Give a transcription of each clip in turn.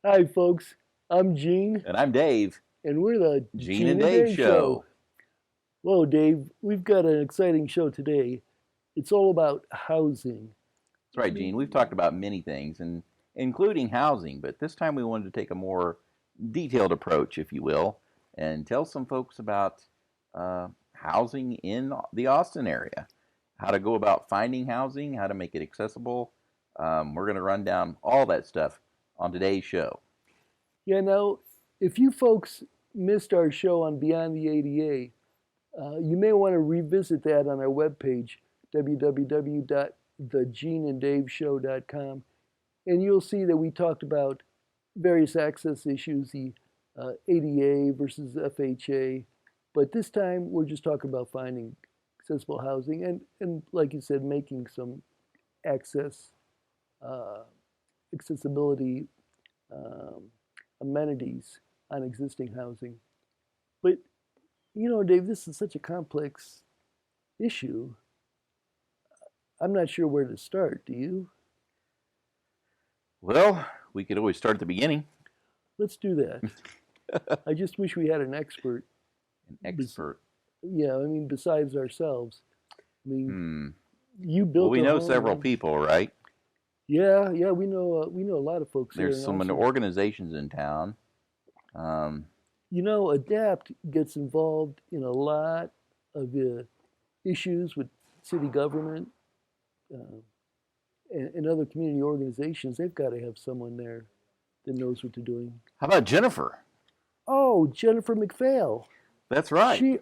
Hi, folks. I'm Gene, And I'm Dave. and we're the Gene and Dave Show. Whoa, Dave, we've got an exciting show today. It's all about housing. That's right, Gene. We've talked about many things, and including housing, but this time we wanted to take a more detailed approach, if you will, and tell some folks about housing in the Austin area, how to go about finding housing, how to make it accessible. We're going to run down all that stuff on today's show. Yeah, now, if you folks missed our show on Beyond the ADA, you may want to revisit that on our webpage, www.thegeneanddaveshow.com, and you'll see that we talked about various access issues, the ADA versus FHA, but this time we're just talking about finding accessible housing and like you said, making some accessibility amenities on existing housing. But, you know, Dave, this is such a complex issue. I'm not sure where to start. Do you? Well, we could always start at the beginning. Let's do that. I just wish we had an expert. An expert? Yeah, I mean, besides ourselves. I mean, you built. Well, we know several people, right? Yeah, we know a lot of folks. There's some organizations in town. You know, ADAPT gets involved in a lot of issues with city government and other community organizations. They've got to have someone there that knows what they're doing. How about Jennifer? Oh, Jennifer McPhail. That's right.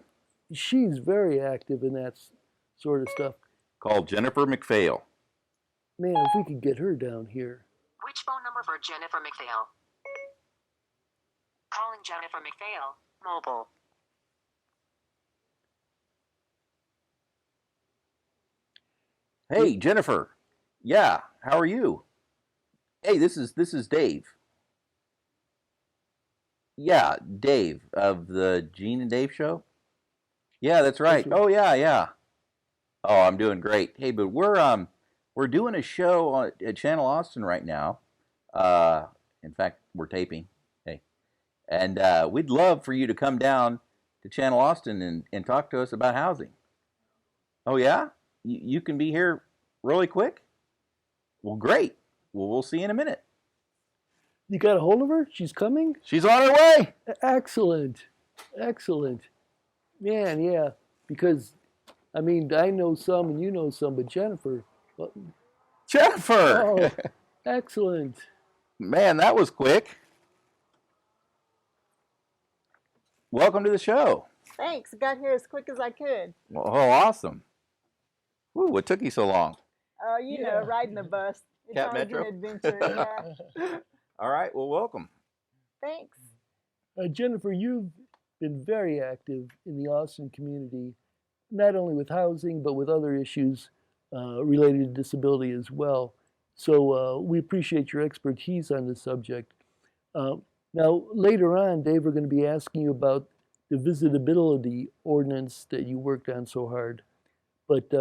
She's very active in that sort of stuff. Called Jennifer McPhail. Man, if we could get her down here. Which phone number for Jennifer McPhail? Calling Jennifer McPhail, mobile. Hey, Jennifer. Yeah, how are you? Hey, this is Dave. Yeah, Dave of the Gene and Dave Show. Yeah, that's right. Oh yeah. Oh, I'm doing great. Hey, but we're doing a show at Channel Austin right now. In fact, we're taping. Hey, and we'd love for you to come down to Channel Austin and talk to us about housing. Oh yeah, you can be here really quick. Well, great. Well, we'll see you in a minute. You got a hold of her? She's coming? She's on her way. Excellent. Man, yeah, because, I mean, I know some and you know some, but Jennifer. Jennifer! Oh, excellent. Man, that was quick. Welcome to the show. Thanks. Got here as quick as I could. Oh, awesome. Woo, what took you so long? Oh, you know, riding the bus. It's Cat always Metro? an adventure. Yeah. All right, well, welcome. Thanks. Jennifer, you've been very active in the Austin community, not only with housing, but with other issues related to disability as well. So we appreciate your expertise on this subject. Now, later on, Dave, we're going to be asking you about the visitability ordinance that you worked on so hard. But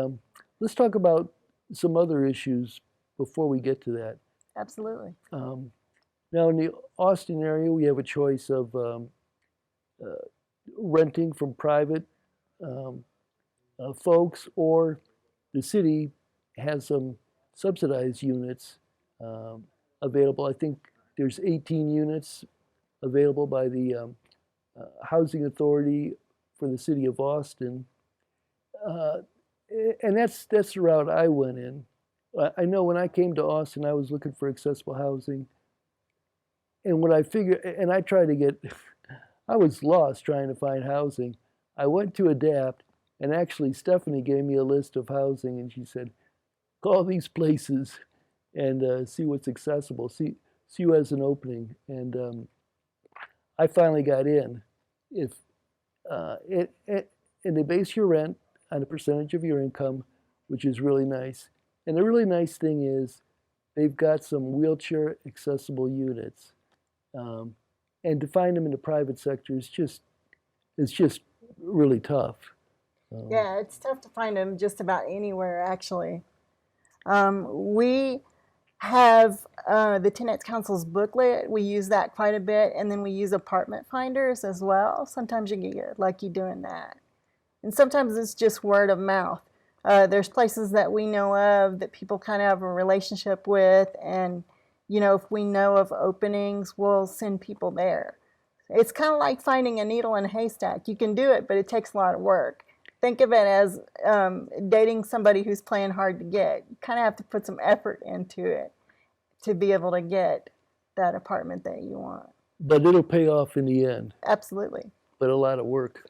let's talk about some other issues before we get to that. Absolutely. Now, in the Austin area, we have a choice of renting from private folks, or the city has some subsidized units available. I think there's 18 units available by the Housing Authority for the city of Austin. And that's the route I went in. I know when I came to Austin, I was looking for accessible housing. And when I figured, and I tried to get, I was lost trying to find housing. I went to ADAPT, and actually Stephanie gave me a list of housing, and she said, call these places and see what's accessible, see who has an opening. And I finally got in. If and they base your rent on a percentage of your income, which is really nice. And the really nice thing is they've got some wheelchair accessible units, and to find them in the private sector is just really tough. Yeah, it's tough to find them just about anywhere, actually. We have the Tenants Council's booklet. We use that quite a bit, and then we use apartment finders as well. Sometimes you get lucky doing that. And sometimes it's just word of mouth. There's places that we know of that people kind of have a relationship with, and if we know of openings, we'll send people there. It's kind of like finding a needle in a haystack. You can do it, but it takes a lot of work. Think of it as dating somebody who's playing hard to get. You kind of have to put some effort into it to be able to get that apartment that you want. But it'll pay off in the end. Absolutely. But a lot of work.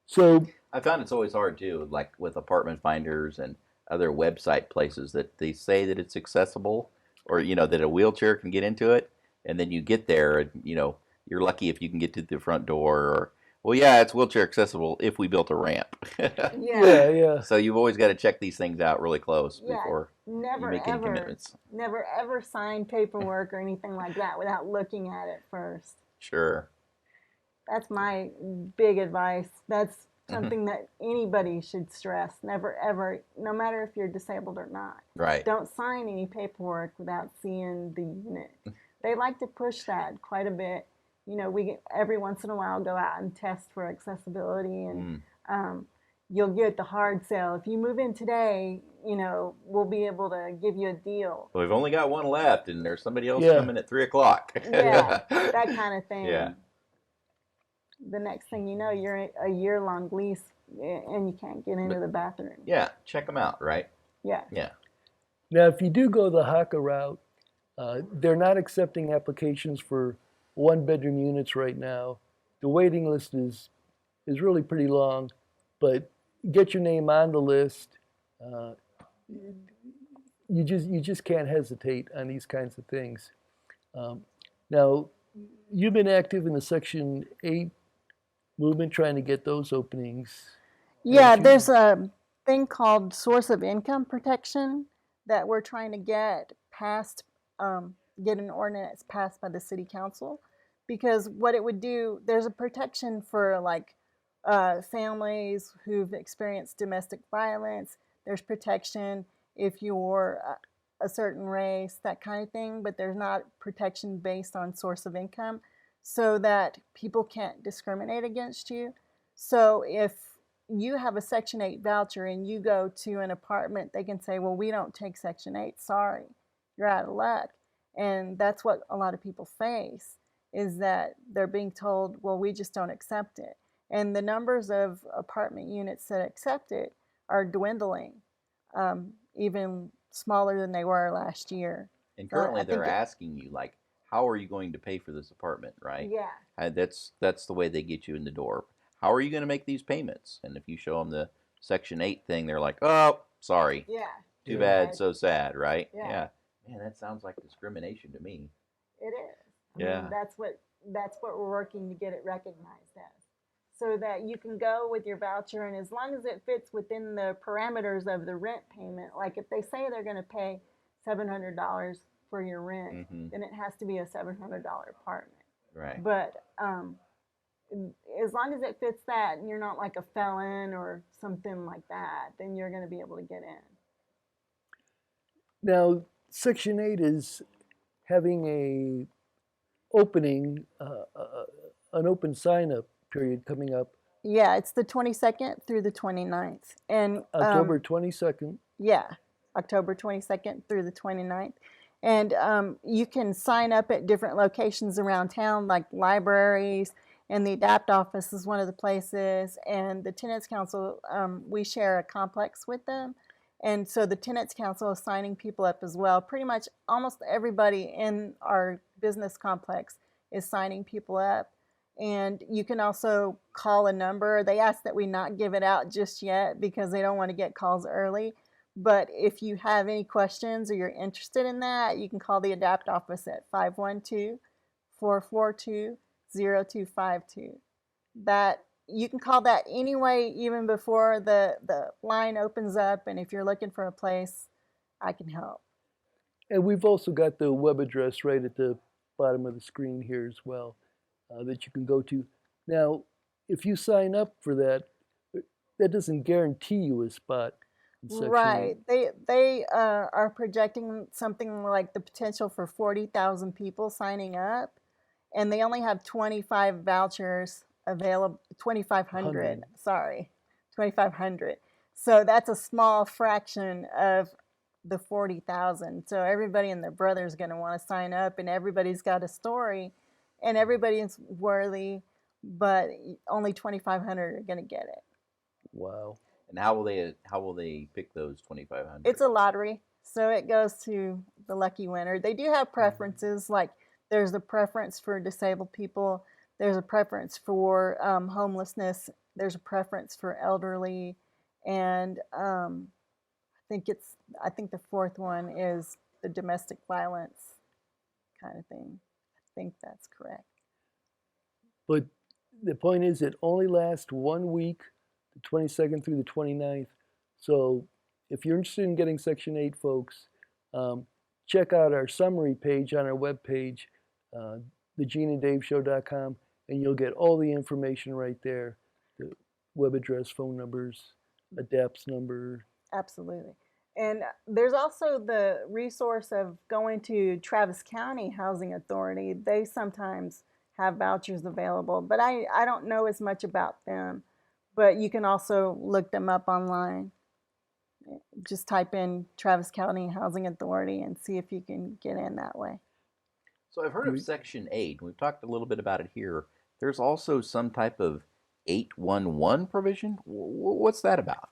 So I found it's always hard too, like with apartment finders and other website places that they say that it's accessible, or that a wheelchair can get into it, and then you get there and you're lucky if you can get to the front door, or well, yeah, it's wheelchair accessible if we built a ramp. yeah. So you've always got to check these things out really close before you never make any ever, commitments. never ever sign paperwork or anything like that without looking at it first. Sure. That's my big advice. That's something that anybody should stress. Never ever, no matter if you're disabled or not. Right. Don't sign any paperwork without seeing the unit. They like to push that quite a bit. We every once in a while go out and test for accessibility, and you'll get the hard sell. If you move in today, we'll be able to give you a deal. Well, we've only got one left, and there's somebody else coming at 3:00. Yeah, that kind of thing. Yeah. The next thing you know, you're in a year-long lease, and you can't get into the bathroom. Yeah, check them out, right? Yeah. Yeah. now, if you do go the HACA route, they're not accepting applications for one-bedroom units right now. The waiting list is really pretty long, but get your name on the list. You just can't hesitate on these kinds of things. Now, you've been active in the Section 8 movement, trying to get those openings. Yeah, there's a thing called source of income protection that we're trying to get passed, get an ordinance passed by the city council, because what it would do, there's a protection for like families who've experienced domestic violence. There's protection if you're a certain race, that kind of thing, but there's not protection based on source of income, so that people can't discriminate against you. So if you have a Section 8 voucher and you go to an apartment, they can say, well, we don't take Section 8, sorry, you're out of luck. And that's what a lot of people face, is that they're being told, well, we just don't accept it. And the numbers of apartment units that accept it are dwindling, even smaller than they were last year. And currently they're asking you, like, how are you going to pay for this apartment, right? Yeah. That's the way they get you in the door. How are you going to make these payments? And if you show them the Section 8 thing, they're like, oh, sorry. Yeah. Too bad, so sad, right? Yeah. Man, that sounds like discrimination to me. It is. Yeah. I mean, that's what we're working to get it recognized as, so that you can go with your voucher, and as long as it fits within the parameters of the rent payment, like if they say they're going to pay $700 for your rent, then it has to be a $700 apartment. Right. But as long as it fits that, and you're not like a felon or something like that, then you're going to be able to get in. Now, Section 8 is having an open sign-up period coming up. Yeah, it's the 22nd through the 29th. And October 22nd. Yeah, October 22nd through the 29th. And you can sign up at different locations around town, like libraries, and the ADAPT office is one of the places. And the Tenants Council, we share a complex with them. And so the Tenants Council is signing people up as well. Pretty much almost everybody in our business complex is signing people up. And you can also call a number. They ask that we not give it out just yet because they don't want to get calls early. But if you have any questions or you're interested in that, you can call the ADAPT office at 512-442-6600. 0252. That you can call that anyway, even before the line opens up. And if you're looking for a place, I can help. And we've also got the web address right at the bottom of the screen here as well, that you can go to. Now, if you sign up for that, that doesn't guarantee you a spot in Section 8. Right. They are projecting something like the potential for 40,000 people signing up, and they only have 25 vouchers available. 2,500. Sorry, 2,500. So that's a small fraction of the 40,000. So everybody and their brother is going to want to sign up, and everybody's got a story, and everybody's worthy, but only 2,500 are going to get it. Wow. And how will they pick those 2,500? It's a lottery, so it goes to the lucky winner. They do have preferences, like there's a preference for disabled people, there's a preference for homelessness, there's a preference for elderly, and I think the fourth one is the domestic violence kind of thing. I think that's correct. But the point is, it only lasts 1 week, the 22nd through the 29th. So if you're interested in getting Section 8, folks, check out our summary page on our webpage, thegeneanddaveshow.com, and you'll get all the information right there, the web address, phone numbers, a DAPS number. Absolutely. And there's also the resource of going to Travis County Housing Authority. They sometimes have vouchers available, but I don't know as much about them. But you can also look them up online. Just type in Travis County Housing Authority and see if you can get in that way. So I've heard of Section 8. We've talked a little bit about it here. There's also some type of 811 provision. What's that about?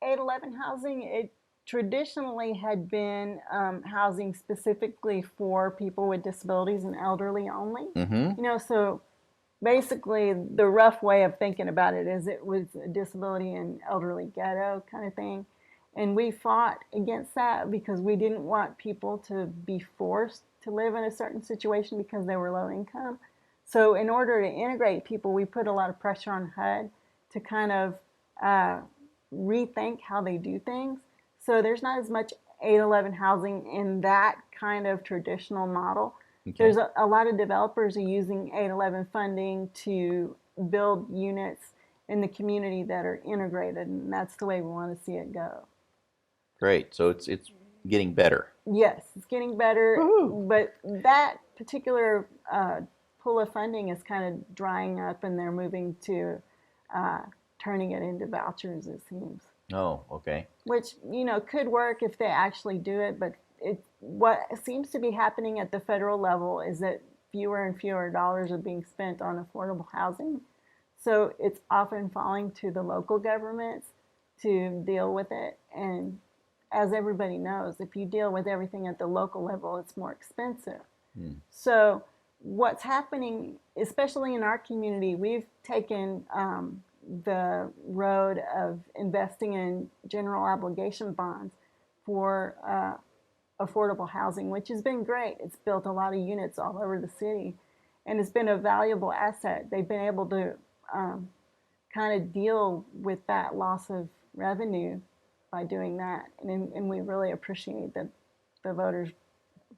811 housing, it traditionally had been housing specifically for people with disabilities and elderly only. Mm-hmm. So basically the rough way of thinking about it is it was a disability and elderly ghetto kind of thing. And we fought against that because we didn't want people to be forced to live in a certain situation because they were low income. So in order to integrate people, we put a lot of pressure on HUD to kind of rethink how they do things. So there's not as much 811 housing in that kind of traditional model. Okay. There's a lot of developers are using 811 funding to build units in the community that are integrated, and that's the way we want to see it go. Great. So it's getting better. Yes, it's getting better. Woo-hoo. But that particular pool of funding is kind of drying up, and they're moving to turning it into vouchers, it seems. Oh, okay. Which, could work if they actually do it, but what seems to be happening at the federal level is that fewer and fewer dollars are being spent on affordable housing. So it's often falling to the local governments to deal with it. And as everybody knows, if you deal with everything at the local level, it's more expensive. So what's happening, especially in our community, we've taken the road of investing in general obligation bonds for affordable housing, which has been great. It's built a lot of units all over the city, and it's been a valuable asset. They've been able to kind of deal with that loss of revenue by doing that, and we really appreciate that the voters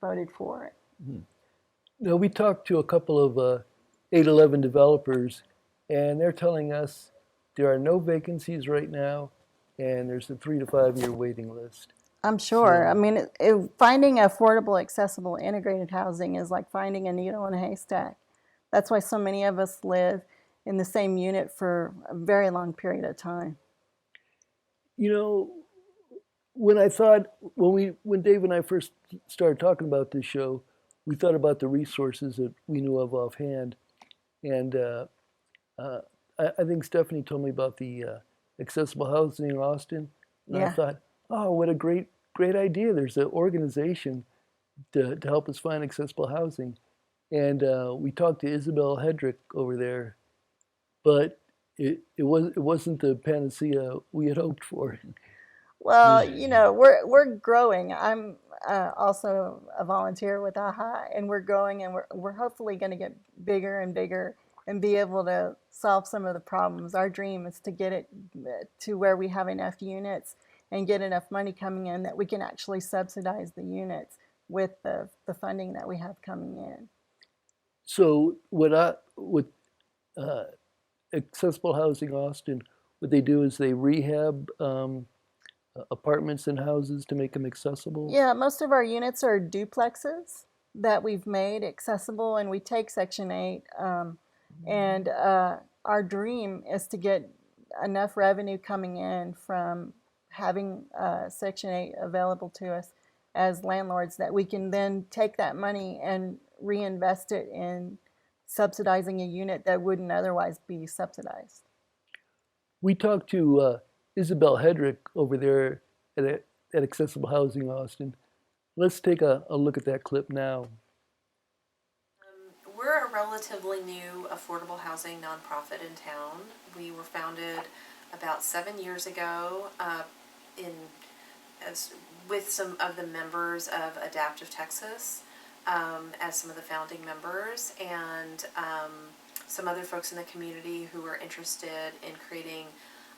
voted for it. Now, we talked to a couple of 811 developers, and they're telling us there are no vacancies right now, and there's a 3 to 5 year waiting list. I'm sure. I mean, finding affordable, accessible, integrated housing is like finding a needle in a haystack. That's why so many of us live in the same unit for a very long period of time. When Dave and I first started talking about this show, we thought about the resources that we knew of offhand. And I think Stephanie told me about the accessible housing in Austin. And I thought, oh, what a great idea. There's an organization to help us find accessible housing. And we talked to Isabel Hedrick over there, but it wasn't the panacea we had hoped for. Well, we're growing. also a volunteer with AHA, and we're growing, and we're hopefully going to get bigger and bigger and be able to solve some of the problems. Our dream is to get it to where we have enough units and get enough money coming in that we can actually subsidize the units with the funding that we have coming in. So with uh, accessible housing Austin, what they do is they rehab apartments and houses to make them accessible. Yeah, most of our units are duplexes that we've made accessible, and we take Section 8. And our dream is to get enough revenue coming in from having Section 8 available to us as landlords that we can then take that money and reinvest it in subsidizing a unit that wouldn't otherwise be subsidized. We talked to Isabel Hedrick over there at Accessible Housing Austin. Let's take a look at that clip now. We're a relatively new affordable housing nonprofit in town. We were founded about 7 years ago with some of the members of Adaptive Texas as some of the founding members, and some other folks in the community who were interested in creating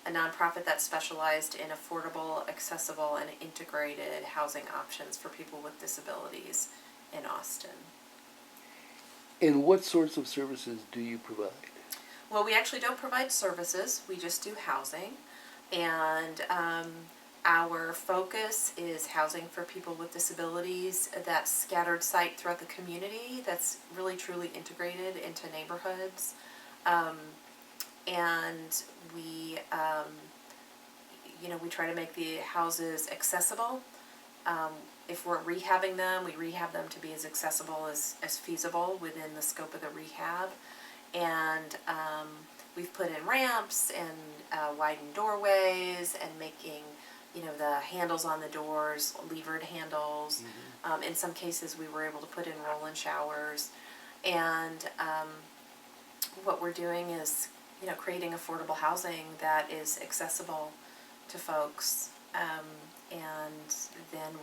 a nonprofit that specialized in affordable, accessible, and integrated housing options for people with disabilities in Austin. And what sorts of services do you provide? Well, we actually don't provide services, we just do housing. And our focus is housing for people with disabilities that's scattered site throughout the community, that's really truly integrated into neighborhoods. And we, we try to make the houses accessible. If we're rehabbing them, we rehab them to be as accessible as feasible within the scope of the rehab. And we've put in ramps and widened doorways and making, the handles on the doors, levered handles. Mm-hmm. In some cases, we were able to put in roll-in showers. And what we're doing is, creating affordable housing that is accessible to folks. And then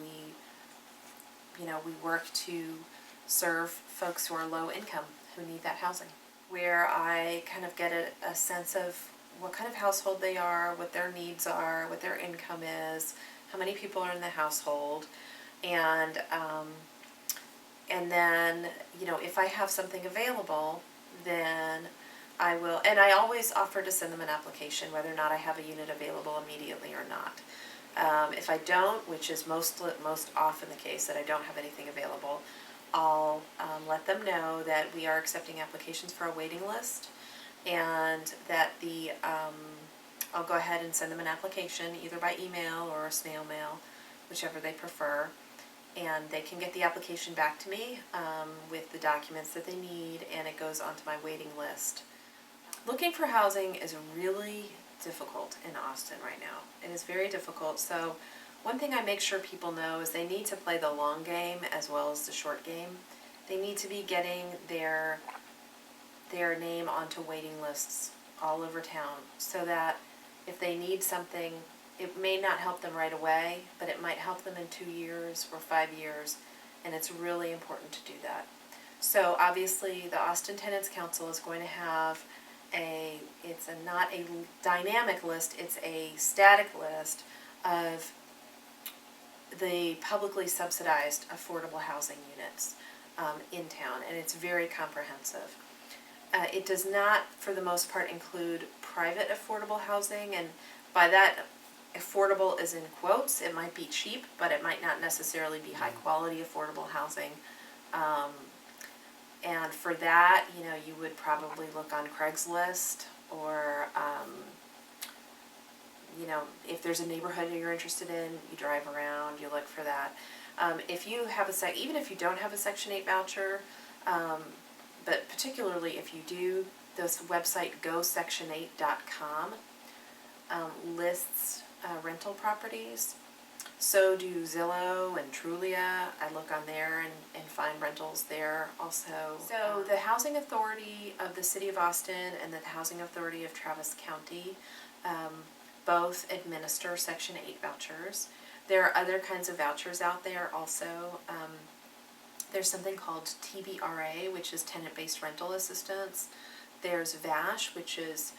we work to serve folks who are low income who need that housing, where I kind of get a sense of what kind of household they are, what their needs are, what their income is, how many people are in the household, and then, if I have something available, then I will, and I always offer to send them an application whether or not I have a unit available immediately or not. If I don't, which is most often the case that I don't have anything available, I'll let them know that we are accepting applications for a waiting list, and that I'll go ahead and send them an application either by email or a snail mail, whichever they prefer, and they can get the application back to me with the documents that they need, and it goes onto my waiting list. Looking for housing is really difficult in Austin right now. It is very difficult. So one thing I make sure people know is they need to play the long game as well as the short game. They need to be getting their name onto waiting lists all over town, so that if they need something, it may not help them right away, but it might help them in 2 years or 5 years, and it's really important to do that. So obviously the Austin Tenants Council is going to have it's not a dynamic list, it's a static list of the publicly subsidized affordable housing units in town, and it's very comprehensive. It does not, for the most part, include private affordable housing, and by that, affordable is in quotes. It might be cheap, but it might not necessarily be high quality affordable housing. And for that, you would probably look on Craigslist, or, if there's a neighborhood you're interested in, you drive around, you look for that. If you have even if you don't have a Section 8 voucher, but particularly if you do, this website gosection8.com lists rental properties. So do Zillow and Trulia. I look on there and find rentals there also. So the Housing Authority of the City of Austin and the Housing Authority of Travis County both administer Section 8 vouchers. There are other kinds of vouchers out there also. There's something called TBRA, which is tenant-based rental assistance. There's VASH, which is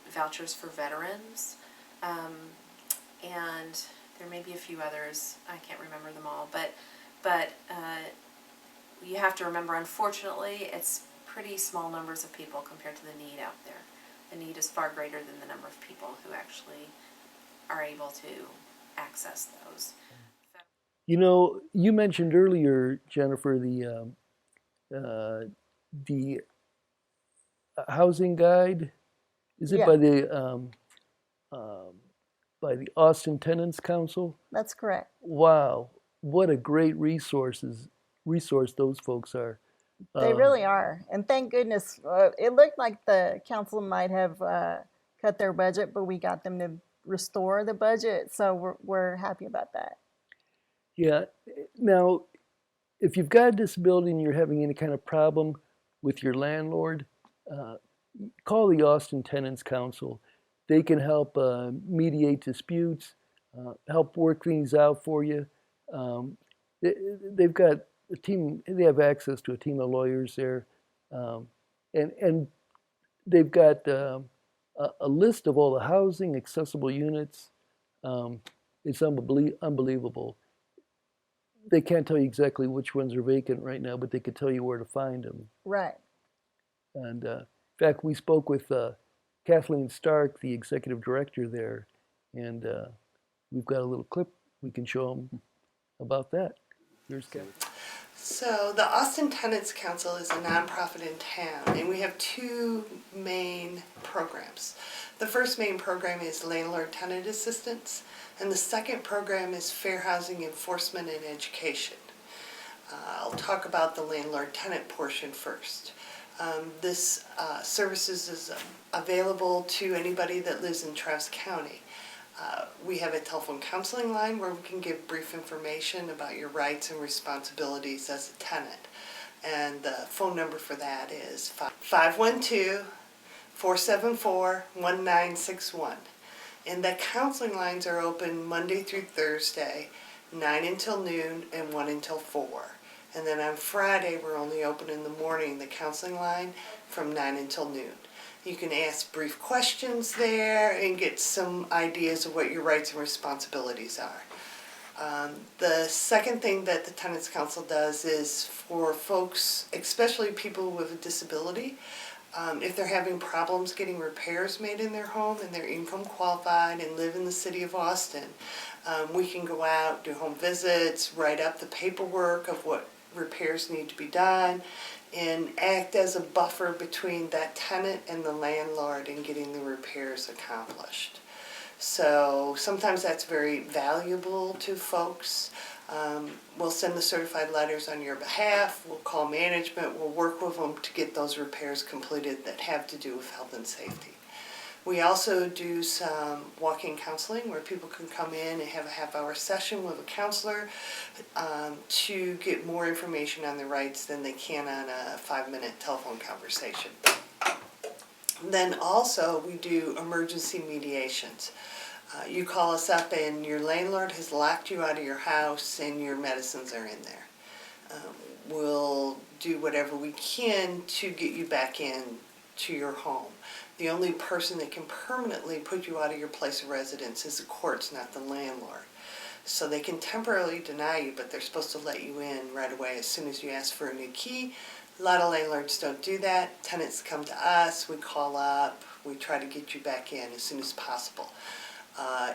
vouchers for veterans. And there may be a few others. I can't remember them all. But you have to remember, unfortunately, it's pretty small numbers of people compared to the need out there. The need is far greater than the number of people who actually are able to access those. You know, you mentioned earlier, Jennifer, the housing guide. Is it Yeah. by the Austin Tenants Council? That's correct. Wow, what a great resource those folks are. They really are. And thank goodness, it looked like the council might have cut their budget, but we got them to restore the budget. So we're happy about that. Yeah. Now, if you've got a disability and you're having any kind of problem with your landlord, call the Austin Tenants Council. They can help mediate disputes, help work things out for you. They've got a team. They have access to a team of lawyers there, and they've got a list of all the housing accessible units. It's unbelievable. They can't tell you exactly which ones are vacant right now, but they could tell you where to find them. Right. And in fact, we spoke with Kathleen Stark, the executive director there, and we've got a little clip we can show them about that. Here's Kathleen. So the Austin Tenants Council is a nonprofit in town, and we have two main programs. The first main program is landlord tenant assistance, and the second program is fair housing enforcement and education. I'll talk about the landlord tenant portion first. This services is available to anybody that lives in Travis County. We have a telephone counseling line where we can give brief information about your rights and responsibilities as a tenant. And the phone number for that is 512-474-1961. And the counseling lines are open Monday through Thursday, 9 until noon and 1 until 4. And then on Friday, we're only open in the morning, the counseling line, from 9 until noon. You can ask brief questions there and get some ideas of what your rights and responsibilities are. The second thing that the Tenants Council does is for folks, especially people with a disability, if they're having problems getting repairs made in their home and they're income qualified and live in the city of Austin, we can go out, do home visits, write up the paperwork of what repairs need to be done, and act as a buffer between that tenant and the landlord in getting the repairs accomplished. So sometimes that's very valuable to folks. We'll send the certified letters on your behalf, we'll call management, we'll work with them to get those repairs completed that have to do with health and safety. We also do some walk-in counseling where people can come in and have a half-hour session with a counselor to get more information on their rights than they can on a 5-minute telephone conversation. Then also we do emergency mediations. You call us up and your landlord has locked you out of your house and your medicines are in there. We'll do whatever we can to get you back in to your home. The only person that can permanently put you out of your place of residence is the courts, not the landlord. So they can temporarily deny you, but they're supposed to let you in right away as soon as you ask for a new key. A lot of landlords don't do that. Tenants come to us, we call up, we try to get you back in as soon as possible.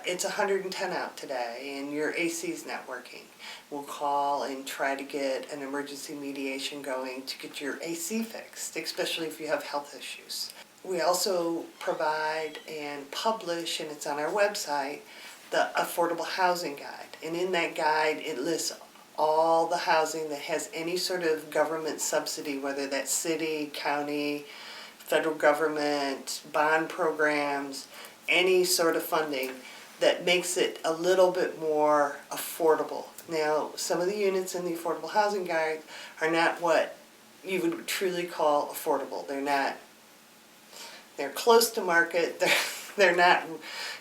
It's 110 out today and your AC is not working. We'll call and try to get an emergency mediation going to get your AC fixed, especially if you have health issues. We also provide and publish, and it's on our website, the Affordable Housing Guide. And in that guide, it lists all the housing that has any sort of government subsidy, whether that's city, county, federal government, bond programs, any sort of funding that makes it a little bit more affordable. Now, some of the units in the Affordable Housing Guide are not what you would truly call affordable. They're close to market. They're not,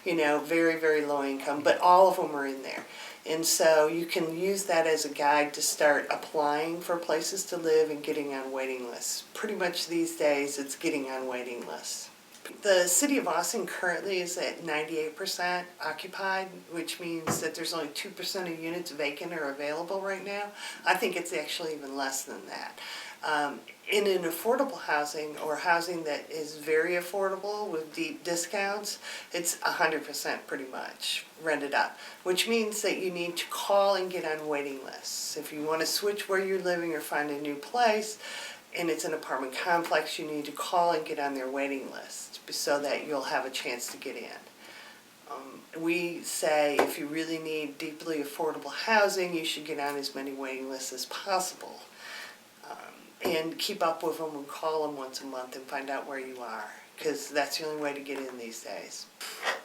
very, very low income, but all of them are in there. And so you can use that as a guide to start applying for places to live and getting on waiting lists. Pretty much these days, it's getting on waiting lists. The city of Austin currently is at 98% occupied, which means that there's only 2% of units vacant or available right now. I think it's actually even less than that. In an affordable housing or housing that is very affordable with deep discounts, it's 100% pretty much rented up, which means that you need to call and get on waiting lists. If you want to switch where you're living or find a new place, and it's an apartment complex, you need to call and get on their waiting list so that you'll have a chance to get in. We say if you really need deeply affordable housing, you should get on as many waiting lists as possible. And keep up with them and call them once a month and find out where you are, because that's the only way to get in these days.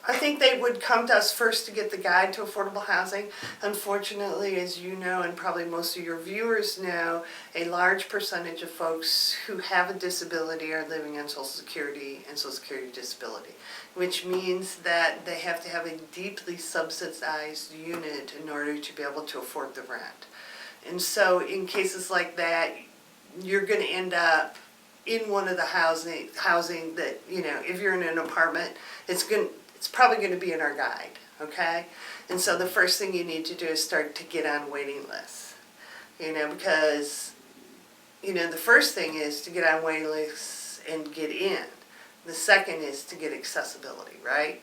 I think they would come to us first to get the guide to affordable housing. Unfortunately, as you know, and probably most of your viewers know, a large percentage of folks who have a disability are living on Social Security and Social Security disability, which means that they have to have a deeply subsidized unit in order to be able to afford the rent. And so in cases like that, you're going to end up in one of the housing that, if you're in an apartment, it's probably going to be in our guide, okay? And so the first thing you need to do is start to get on waiting lists, because, the first thing is to get on waiting lists and get in. The second is to get accessibility, right?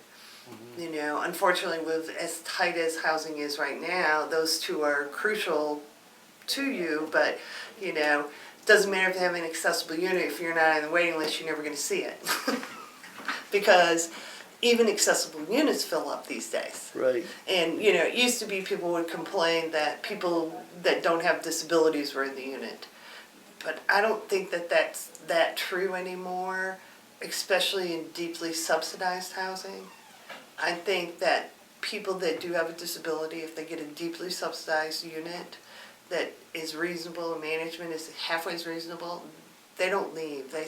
Mm-hmm. Unfortunately, with as tight as housing is right now, those two are crucial to you, but, doesn't matter if you have an accessible unit. If you're not on the waiting list, you're never going to see it. Because even accessible units fill up these days. Right. And, it used to be people would complain that people that don't have disabilities were in the unit. But I don't think that that's that true anymore, especially in deeply subsidized housing. I think that people that do have a disability, if they get a deeply subsidized unit that is reasonable and management is halfway as reasonable, they don't leave. They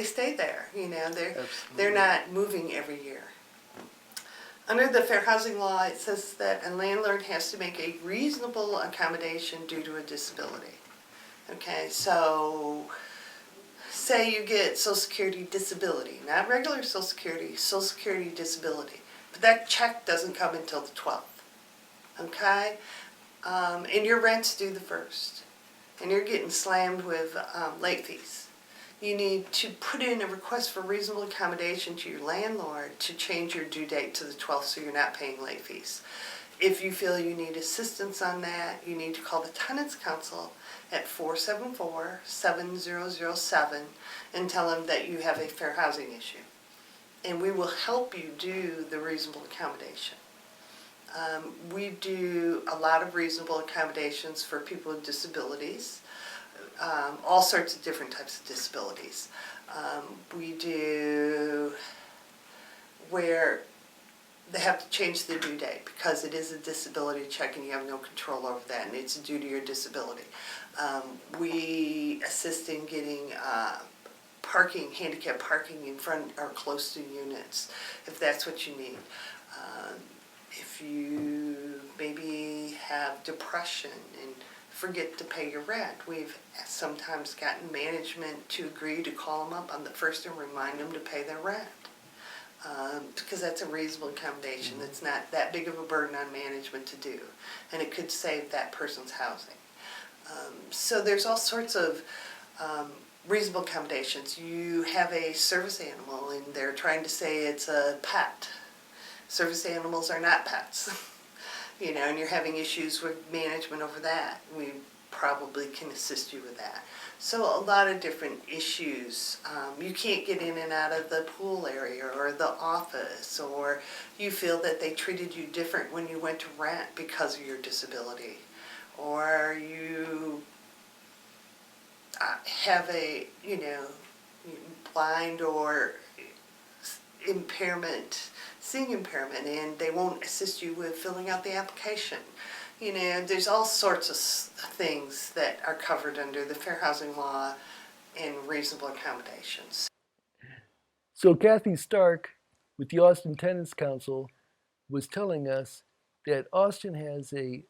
stay there. They're not moving every year. Under the Fair Housing Law, it says that a landlord has to make a reasonable accommodation due to a disability. Okay, so say you get Social Security disability, not regular Social Security disability, but that check doesn't come until the 12th. Okay? And your rent's due the 1st, and you're getting slammed with late fees. You need to put in a request for reasonable accommodation to your landlord to change your due date to the 12th so you're not paying late fees. If you feel you need assistance on that, you need to call the Tenants Council at 474-7007 and tell them that you have a fair housing issue. And we will help you do the reasonable accommodation. We do a lot of reasonable accommodations for people with disabilities, all sorts of different types of disabilities. We do where they have to change the due date because it is a disability check and you have no control over that, and it's due to your disability. We assist in getting handicap parking in front or close to units, if that's what you need. If you maybe have depression and forget to pay your rent, we've sometimes gotten management to agree to call them up on the 1st and remind them to pay their rent. Because that's a reasonable accommodation. It's not that big of a burden on management to do, and it could save that person's housing. So there's all sorts of reasonable accommodations. You have a service animal and they're trying to say it's a pet. Service animals are not pets, and you're having issues with management over that. We probably can assist you with that. So a lot of different issues. You can't get in and out of the pool area or the office, or you feel that they treated you different when you went to rent because of your disability, or you have a, blind or seeing impairment, and they won't assist you with filling out the application. There's all sorts of things that are covered under the Fair Housing Law and reasonable accommodations. So Kathy Stark with the Austin Tenants Council was telling us that Austin has a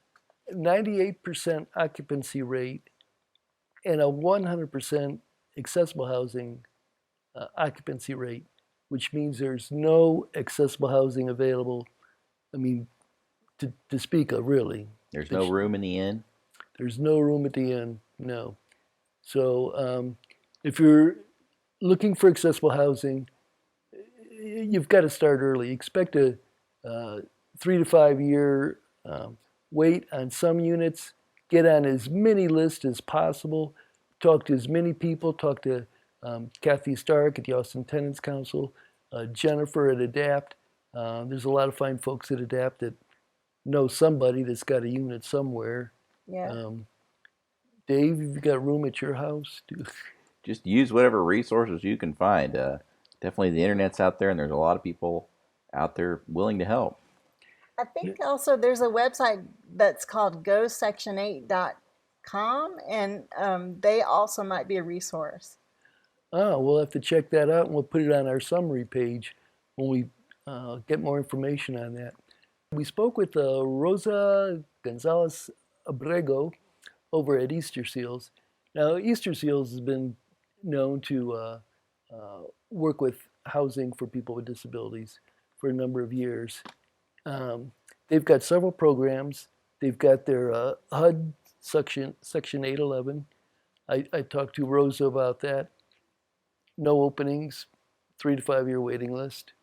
98% occupancy rate and a 100% accessible housing occupancy rate, which means there's no accessible housing available. I mean, to speak of, really. There's no room in the inn? There's no room at the inn, no. So if you're looking for accessible housing, you've got to start early. Expect a 3 to 5 year wait on some units. Get on as many lists as possible. Talk to as many people. Talk to Kathy Stark at the Austin Tenants Council, Jennifer at ADAPT. There's a lot of fine folks at ADAPT that know somebody that's got a unit somewhere. Yeah. Dave, have you got room at your house? Just use whatever resources you can find. Definitely the internet's out there, and there's a lot of people out there willing to help. I think also there's a website that's called gosection8.com, and they also might be a resource. Oh, we'll have to check that out, and we'll put it on our summary page when we get more information on that. We spoke with Rosa Gonzalez Abrego over at Easter Seals. Now, Easter Seals has been known to work with housing for people with disabilities for a number of years. They've got several programs. They've got their HUD Section 811. I talked to Rosa about that. No openings, 3 to 5 year waiting list.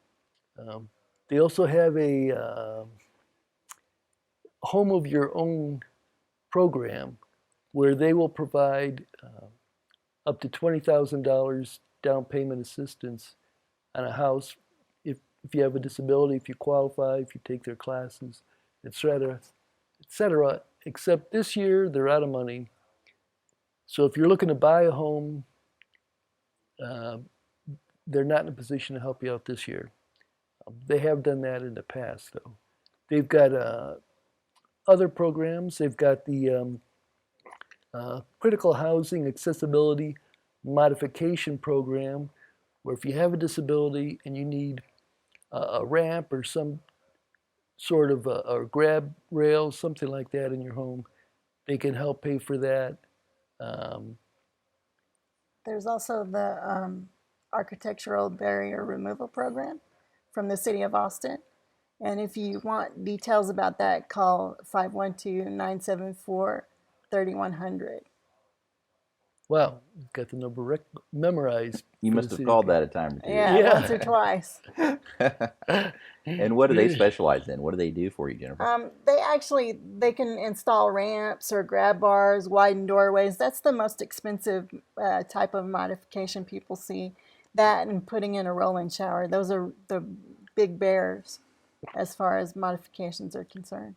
They also have a home of your own program where they will provide up to $20,000 down payment assistance on a house if you have a disability, if you qualify, if you take their classes, etc., etc. Except this year they're out of money. So if you're looking to buy a home, they're not in a position to help you out this year. They have done that in the past, though. They've got other programs. They've got the Critical Housing Accessibility Modification Program, where if you have a disability and you need a ramp or some sort of a grab rail, something like that in your home, they can help pay for that. There's also the Architectural Barrier Removal Program from the City of Austin. And if you want details about that, call 512-974-3100. Wow, you've got the number memorized. You must have called that a time or two. Yeah, once or twice. And what do they specialize in? What do they do for you, Jennifer? They can install ramps or grab bars, widen doorways. That's the most expensive type of modification people see. That and putting in a roll-in shower. Those are the big bears as far as modifications are concerned.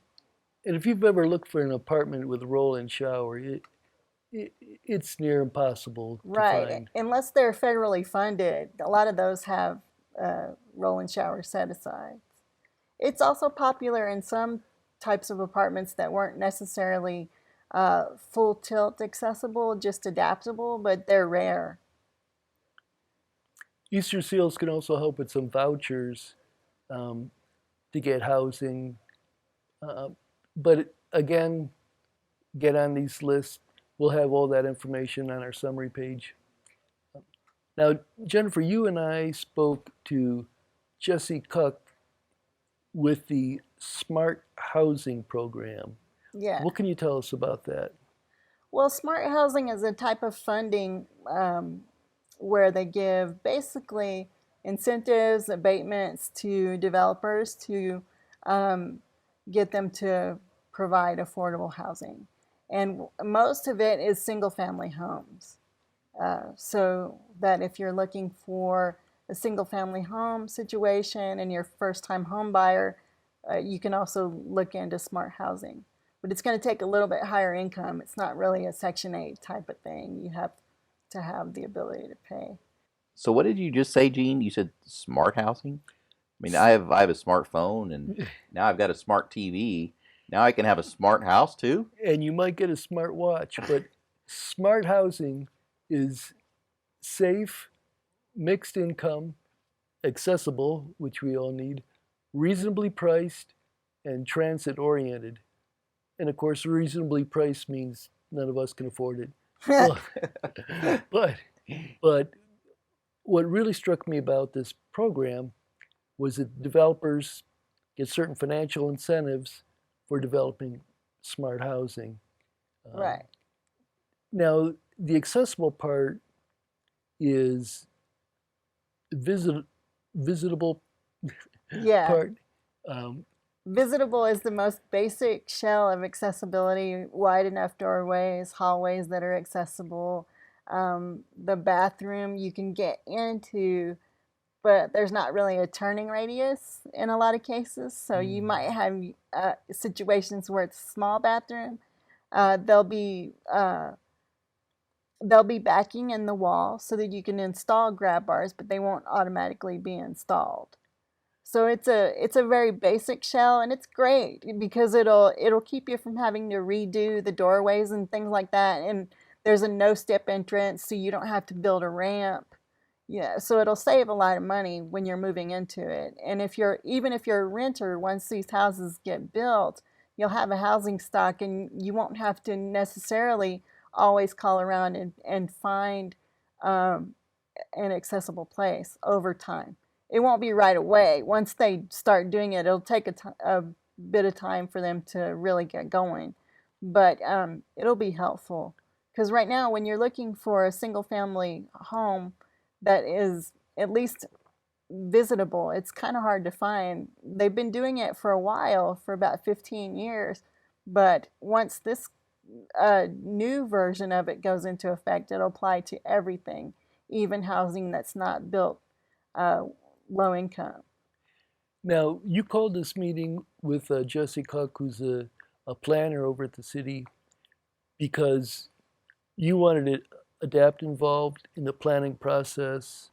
And if you've ever looked for an apartment with a roll-in shower, it's near impossible to find. Unless they're federally funded, a lot of those have roll-in shower set-asides. It's also popular in some types of apartments that weren't necessarily full tilt accessible, just adaptable, but they're rare. Easter Seals can also help with some vouchers to get housing. But again, get on these lists. We'll have all that information on our summary page. Now, Jennifer, you and I spoke to Jesse Cook with the Smart Housing Program. Yeah. What can you tell us about that? Well, Smart Housing is a type of funding where they give basically incentives, abatements to developers to get them to provide affordable housing. And most of it is single-family homes. So that if you're looking for a single-family home situation and you're a first-time home buyer, you can also look into smart housing. But it's going to take a little bit higher income. It's not really a Section 8 type of thing. You have to have the ability to pay. So what did you just say, Gene? You said smart housing? I mean, I have a smartphone, and now I've got a smart TV. Now I can have a smart house too? And you might get a smart watch, but smart housing is safe, mixed income, accessible, which we all need, reasonably priced, and transit oriented. And of course, reasonably priced means none of us can afford it. Well, but but what really struck me about this program was that developers get certain financial incentives for developing smart housing. Right. Now, the accessible part is visitable Yeah. part. Um, Visitable is the most basic shell of accessibility, wide enough doorways, hallways that are accessible. The bathroom you can get into, but there's not really a turning radius in a lot of cases. So you might have situations where it's a small bathroom. They'll be backing in the wall so that you can install grab bars, but they won't automatically be installed. So it's a very basic shell, and it's great because it'll keep you from having to redo the doorways and things like that. And there's a no step entrance, so you don't have to build a ramp. Yeah, so it'll save a lot of money when you're moving into it. And even if you're a renter, once these houses get built, you'll have a housing stock, and you won't have to necessarily always call around and find an accessible place over time. It won't be right away. Once they start doing it, it'll take a bit of time for them to really get going. But it'll be helpful. Because right now, when you're looking for a single family home that is at least visitable, it's kind of hard to find. They've been doing it for a while, for about 15 years. But once this new version of it goes into effect, it'll apply to everything, even housing that's not built low income. Now, you called this meeting with Jesse Cook, who's a planner over at the city, because you wanted to adapt involved in the planning process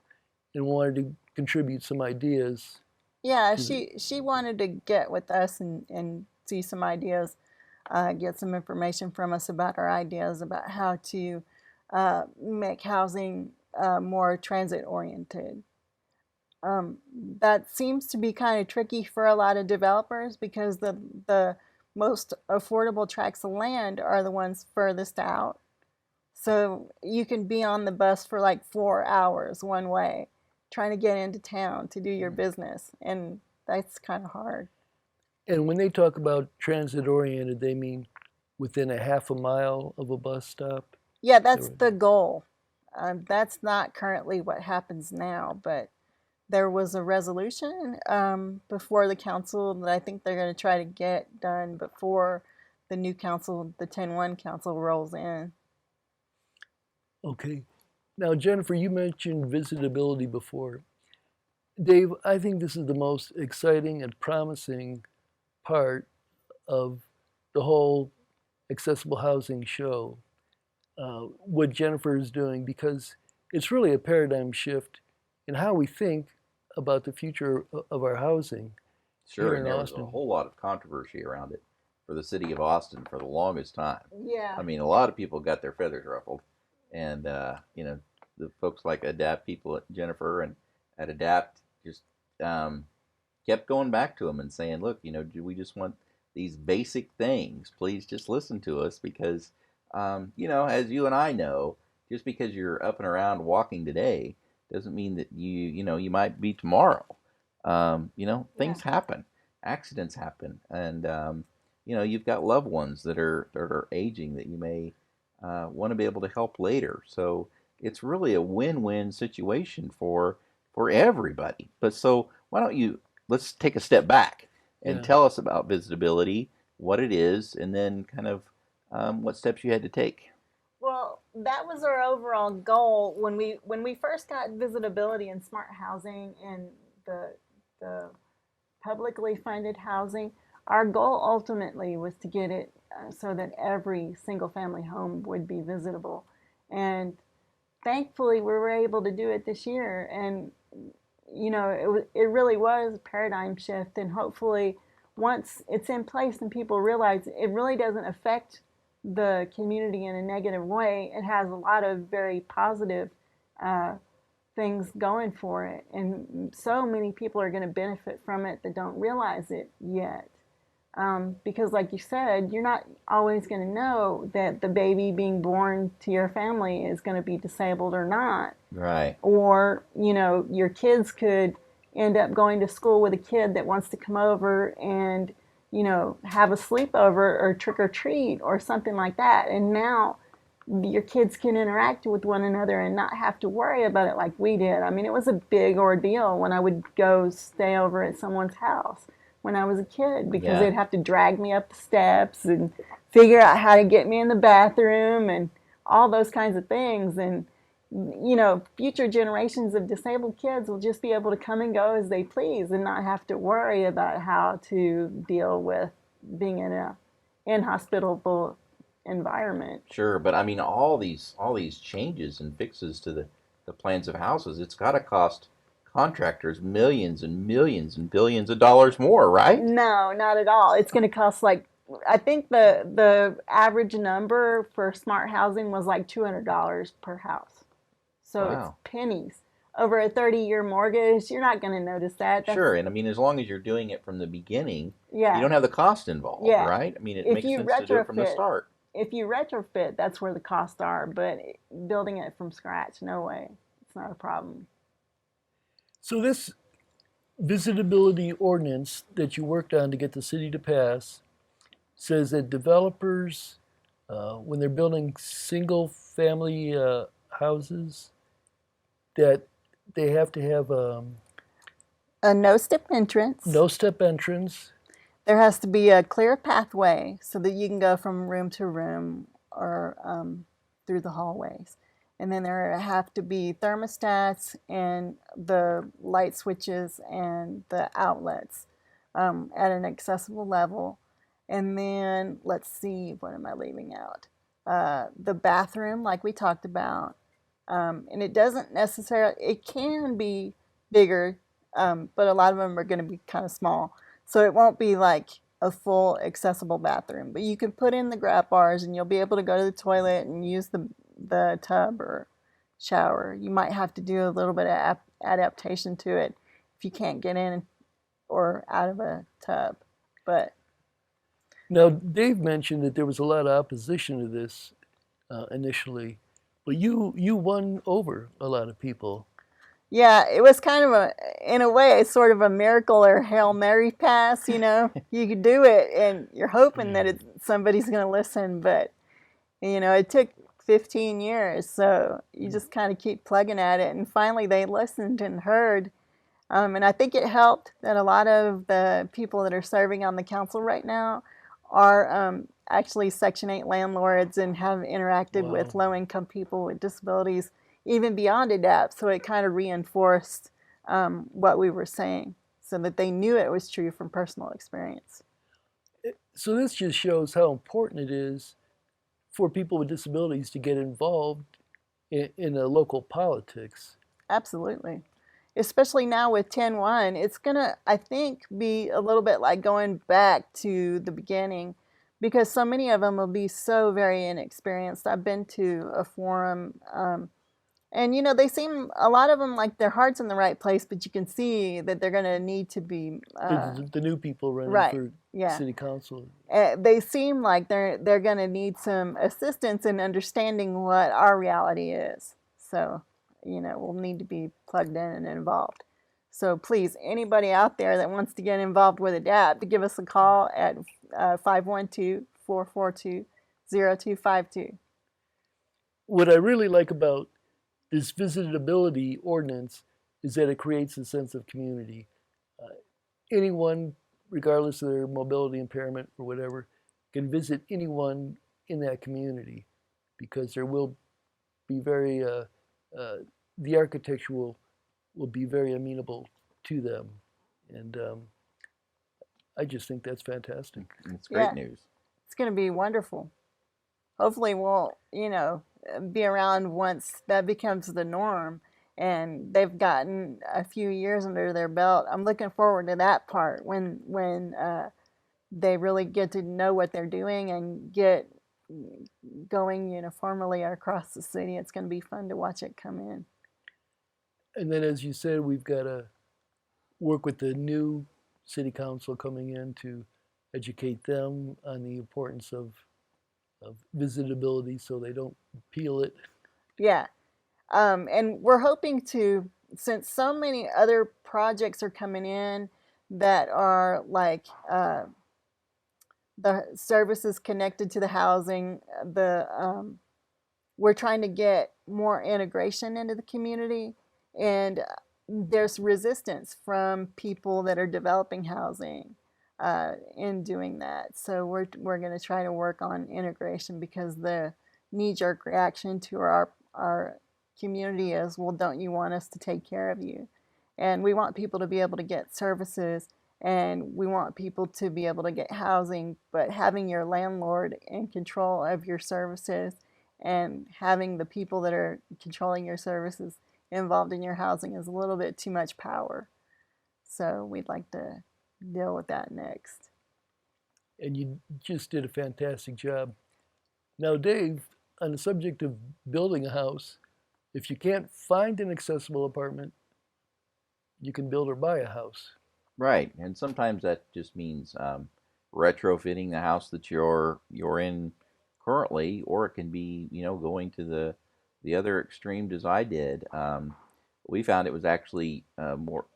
and wanted to contribute some ideas. Yeah, she wanted to get with us and see some ideas, get some information from us about our ideas about how to make housing more transit oriented. That seems to be kind of tricky for a lot of developers because the most affordable tracts of land are the ones furthest out. So you can be on the bus for like 4 hours one way, trying to get into town to do your business, and that's kind of hard. And when they talk about transit oriented, they mean within a half a mile of a bus stop? Yeah, that's the goal. That's not currently what happens now, but there was a resolution before the council that I think they're going to try to get done before the new council, the 10-1 council, rolls in. Okay. Now, Jennifer, you mentioned visitability before. Dave, I think this is the most exciting and promising part of the whole accessible housing show, what Jennifer is doing, because it's really a paradigm shift in how we think about the future of our housing. Sure, and there was a whole lot of controversy around it for the city of Austin for the longest time. Yeah. I mean, a lot of people got their feathers ruffled, and the folks like Adapt people, Jennifer and at Adapt, just kept going back to them and saying, look, do we just want these basic things? Please just listen to us, because as you and I know, just because you're up and around walking today doesn't mean that you might be tomorrow. Things happen, accidents happen, and you've got loved ones that are aging that you may want to be able to help later. So it's really a win-win situation for everybody. But so why don't let's take a step back and tell us about visitability, what it is, and then kind of what steps you had to take. Well, that was our overall goal when we first got visitability in smart housing and the publicly funded housing. Our goal ultimately was to get it so that every single family home would be visitable, and thankfully we were able to do it this year. And it really was a paradigm shift, and hopefully once it's in place and people realize it really doesn't affect the community in a negative way, it has a lot of very positive things going for it, and so many people are going to benefit from it that don't realize it yet. Because, like you said, you're not always going to know that the baby being born to your family is going to be disabled or not. Right. Or, your kids could end up going to school with a kid that wants to come over and, have a sleepover or trick or treat or something like that. And now your kids can interact with one another and not have to worry about it like we did. I mean, it was a big ordeal when I would go stay over at someone's house when I was a kid, because they'd have to drag me up the steps and figure out how to get me in the bathroom and all those kinds of things. And, future generations of disabled kids will just be able to come and go as they please and not have to worry about how to deal with being in a inhospitable environment. Sure, but I mean, all these changes and fixes to the plans of houses, it's got to cost contractors millions and millions and billions of dollars more, right? No, not at all. It's going to cost I think the average number for smart housing was like $200 per house. So Wow. It's pennies. Over a 30-year mortgage, you're not going to notice that. Sure, and I mean, as long as you're doing it from the beginning, Yeah. you don't have the cost involved, Yeah. right? I mean, it If makes you sense to do it from the retrofit- start. If you retrofit, that's where the costs are. But building it from scratch, no way. It's not a problem. So this visitability ordinance that you worked on to get the city to pass says that developers, when they're building single-family houses, that they have to have A no-step entrance. no-step entrance. There has to be a clear pathway so that you can go from room to room or through the hallways. And then there have to be thermostats and the light switches and the outlets at an accessible level. And then, let's see, what am I leaving out? The bathroom, like we talked about. And it doesn't necessarily, it can be bigger, but a lot of them are going to be kind of small. So it won't be like a full accessible bathroom, but you can put in the grab bars and you'll be able to go to the toilet and use the tub or shower. You might have to do a little bit of adaptation to it if you can't get in or out of a tub. But Now, Dave mentioned that there was a lot of opposition to this initially, but you won over a lot of people. yeah, it was kind of in a way, it's sort of a miracle or Hail Mary pass, You could do it and you're hoping that somebody's going to listen, but, it took 15 years, so you just kind of keep plugging at it, and finally they listened and heard. And I think it helped that a lot of the people that are serving on the council right now are actually Section 8 landlords and have interacted with low-income people with disabilities, even beyond ADAPT. So it kind of reinforced what we were saying so that they knew it was true from personal experience. So this just shows how important it is for people with disabilities to get involved in local politics. Absolutely. Especially now with 10-1, it's going to, I think, be a little bit like going back to the beginning, because so many of them will be so very inexperienced. I've been to a forum, and they seem, a lot of them, like their heart's in the right place, but you can see that they're going to need to be The new people running right, for yeah. city council. They seem like they're going to need some assistance in understanding what our reality is. So, we'll need to be plugged in and involved. So please, anybody out there that wants to get involved with ADAPT, give us a call at 512-442-0252. What I really like about this visitability ordinance is that it creates a sense of community. Anyone, regardless of their mobility impairment or whatever, can visit anyone in that community, because there will be the architecture will be very amenable to them. And I just think that's fantastic. It's great news. It's going to be wonderful. Hopefully we'll, be around once that becomes the norm and they've gotten a few years under their belt. I'm looking forward to that part when they really get to know what they're doing and get going uniformly across the city. It's going to be fun to watch it come in. And then, as you said, we've got to work with the new city council coming in to educate them on the importance of visitability so they don't peel it. Yeah. And we're hoping to, since so many other projects are coming in that are like the services connected to the housing, we're trying to get more integration into the community, and there's resistance from people that are developing housing in doing that. So we're going to try to work on integration, because the knee-jerk reaction to our community is, well, don't you want us to take care of you? And we want people to be able to get services, and we want people to be able to get housing, but having your landlord in control of your services and having the people that are controlling your services involved in your housing is a little bit too much power. So we'd like to deal with that next. And you just did a fantastic job. Now, Dave, on the subject of building a house, if you can't find an accessible apartment, you can build or buy a house. Right, and sometimes that just means retrofitting the house that you're in currently, or it can be going to the other extreme as I did. We found it was actually more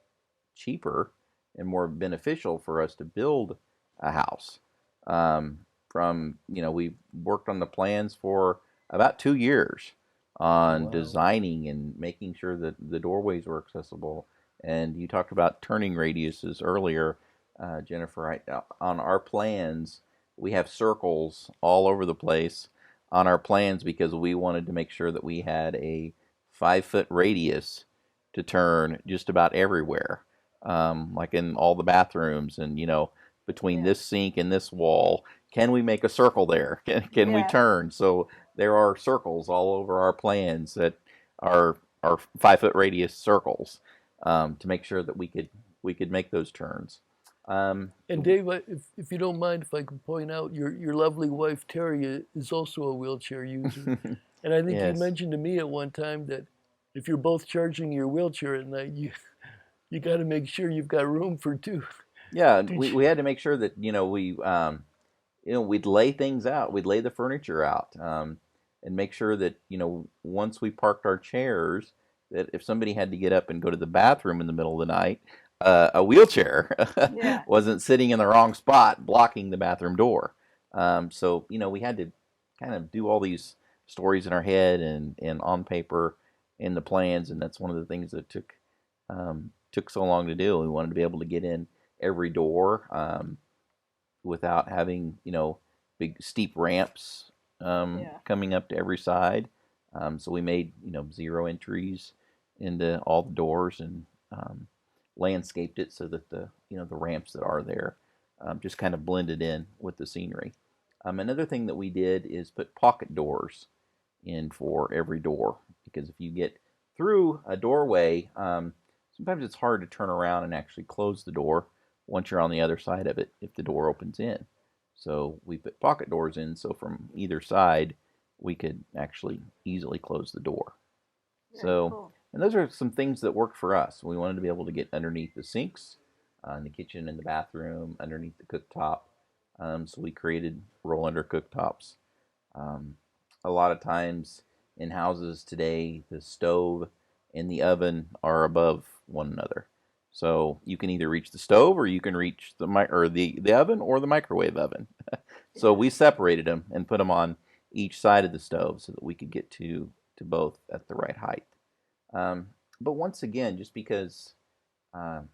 cheaper and more beneficial for us to build a house. We worked on the plans for about 2 years on Wow. designing and making sure that the doorways were accessible. And you talked about turning radiuses earlier, Jennifer. On our plans, we have circles all over the place on our plans because we wanted to make sure that we had a 5 foot radius to turn just about everywhere, like in all the bathrooms and between this sink and this wall. Can we make a circle there? Can we turn? So there are circles all over our plans that are 5 foot radius circles, to make sure that we could make those turns. And Dave, if you don't mind, if I could point out, your lovely wife Terry is also a wheelchair user, and I think you Yes. mentioned to me at one time that if you're both charging your wheelchair at night, you got to make sure you've got room for two. Yeah, Did we had to make sure that we'd lay things out, we'd lay the furniture out, and make sure that once we parked our chairs, that if somebody had to get up and go to the bathroom in the middle of the night, a wheelchair wasn't sitting in the wrong spot blocking the bathroom door. So we had to kind of do all these stories in our head and on paper in the plans, and that's one of the things that took so long to do. We wanted to be able to get in every door without having big steep ramps coming up to every side. So we made 0 entries into all the doors and landscaped it so that the ramps that are there just kind of blended in with the scenery. Another thing that we did is put pocket doors in for every door, because if you get through a doorway, sometimes it's hard to turn around and actually close the door once you're on the other side of it if the door opens in. So we put pocket doors in so from either side we could actually easily close the door. Cool. And those are some things that worked for us. We wanted to be able to get underneath the sinks, in the kitchen and the bathroom, underneath the cooktop. So we created roll under cooktops. A lot of times in houses today, the stove and the oven are above one another. So you can either reach the stove or you can reach the oven or the microwave oven. So we separated them and put them on each side of the stove so that we could get to both at the right height. But once again, just because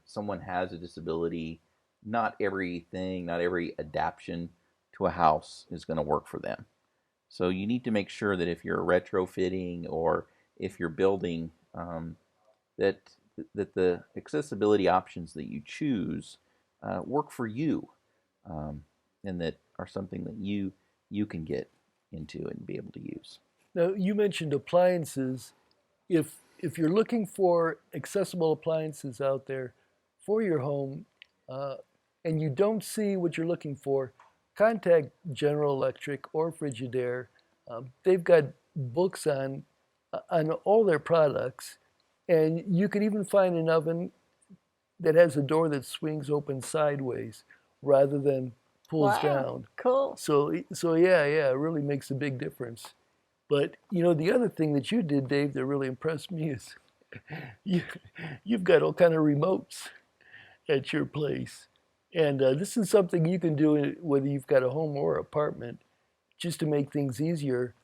someone has a disability, not every adaptation to a house is going to work for them. So you need to make sure that if you're retrofitting or if you're building, that the accessibility options that you choose work for you, and that are something that you can get into and be able to use. Now, you mentioned appliances. If you're looking for accessible appliances out there for your home, and you don't see what you're looking for, contact General Electric or Frigidaire. They've got books on all their products, And you could even find an oven that has a door that swings open sideways rather than pulls down. Cool. So yeah, it really makes a big difference. But the other thing that you did, Dave, that really impressed me is you, you've got all kind of remotes at your place, and this is something you can do whether you've got a home or apartment, just to make things easier.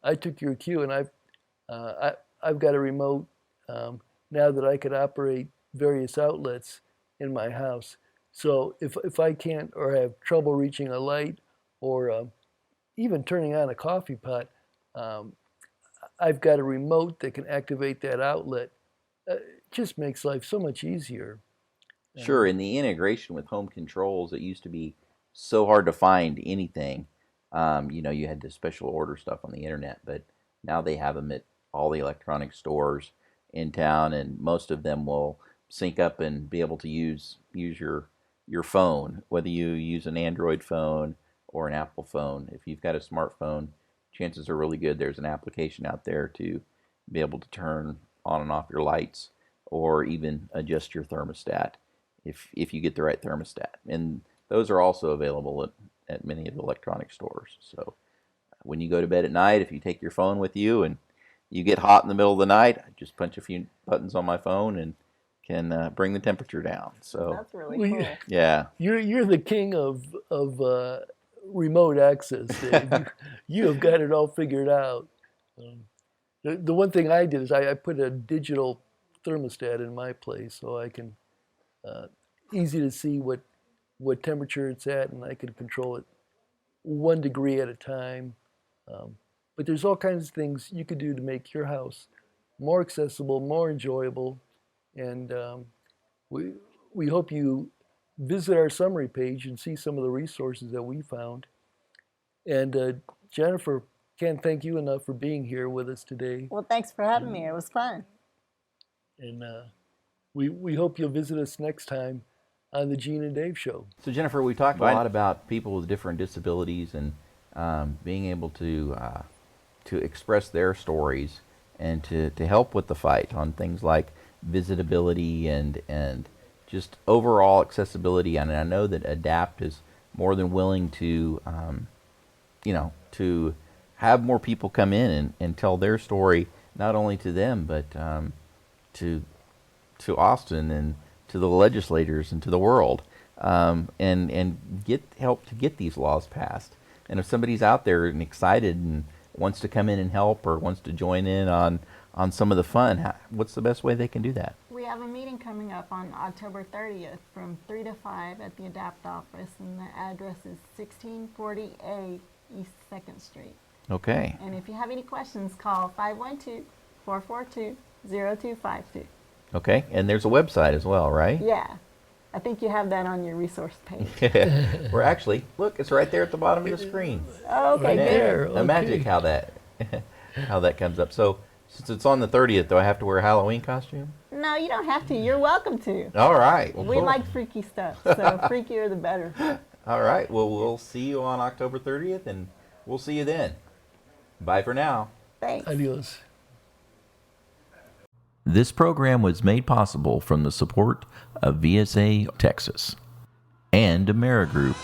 I took your cue, and I've got a remote now that I could operate various outlets in my house. So if I can't or have trouble reaching a light or even turning on a coffee pot, I've got a remote that can activate that outlet. It just makes life so much easier. Sure, and the integration with home controls, it used to be so hard to find anything. You had to special order stuff on the internet, but now they have them at all the electronic stores in town, and most of them will sync up and be able to use your phone, whether you use an Android phone or an Apple phone. If you've got a smartphone, chances are really good there's an application out there to be able to turn on and off your lights or even adjust your thermostat if you get the right thermostat. And those are also available at many of the electronic stores. So when you go to bed at night, if you take your phone with you and you get hot in the middle of the night, I just punch a few buttons on my phone and can bring the temperature down. So that's really cool. Yeah, you're the king of remote access, Dave. You have got it all figured out. The one thing I did is I put a digital thermostat in my place, so I can easy to see what temperature it's at, and I can control it 1 degree at a time. But there's all kinds of things you could do to make your house more accessible, more enjoyable, and we hope you visit our summary page and see some of the resources that we found. And Jennifer, can't thank you enough for being here with us today. Well, thanks for having me. It was fun. And we hope you'll visit us next time on the Gene and Dave Show. So Jennifer, we talked a lot about people with different disabilities and being able to express their stories and to help with the fight on things like visitability and just overall accessibility. And I know that ADAPT is more than willing to to have more people come in and tell their story, not only to them but to Austin and to the legislators and to the world, and get help to get these laws passed. And if somebody's out there and excited and wants to come in and help or wants to join in on some of the fun, what's the best way they can do that? We have a meeting coming up on October 30th from 3 to 5 at the ADAPT office, and the address is 1640A East 2nd Street. Okay. And if you have any questions, call 512-442-0252. Okay, and there's a website as well, right? Yeah. I think you have that on your resource page. We're actually, look, it's right there at the bottom of the screen. Okay, Right good. there. Okay. Magic how that comes up. So since it's on the 30th, do I have to wear a Halloween costume? No, you don't have to. You're welcome to. All right. Well, We cool. like freaky stuff, so freakier the better. All right. Well, we'll see you on October 30th, and we'll see you then. Bye for now. Thanks. Adios. This program was made possible from the support of VSA Texas and Amerigroup.